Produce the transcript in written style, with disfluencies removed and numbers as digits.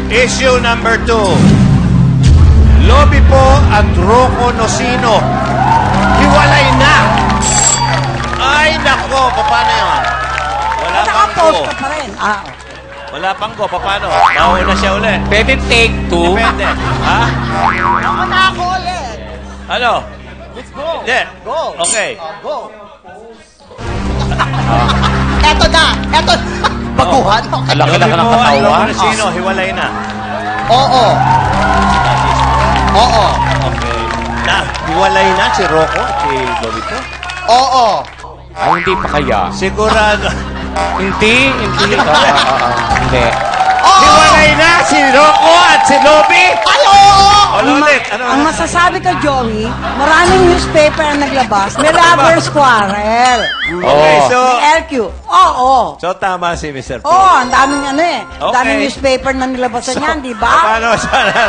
Issue number 2. Lobby po at Rocco Nocino. Hiwalay na. Ay, nako. Paano yun? Wala pang go. Naka-post ka pa rin. Wala pang go. Paano? Mauna siya uli. Pwede take 2. Depende. Ha? Ako na ako ulit. Ano? Let's go. Hindi. Go. Okay. Go. Eto na. Eto. Baguhan. Ang laki na ka ng Lobby po at katawa. Rocco Nocino. Hiwalay na. Oo. Oo. Okay. Na, hiwalay na si Rocco at si Lobby po. Oo. Ay, hindi pa kaya. Sigurado. Hindi. Hindi. Hiwalay na si Rocco at si Lobby. Ay, oo. Ulit. Ang masasabi ko, Joey, maraming newspaper ang naglabas. May lovers quarrel. Okay, so... May LQ. Oo. So, tama si Mr. Oo, ang daming ano eh. Ang daming Okay. newspaper na nilabasan yan, di ba? Paano siya na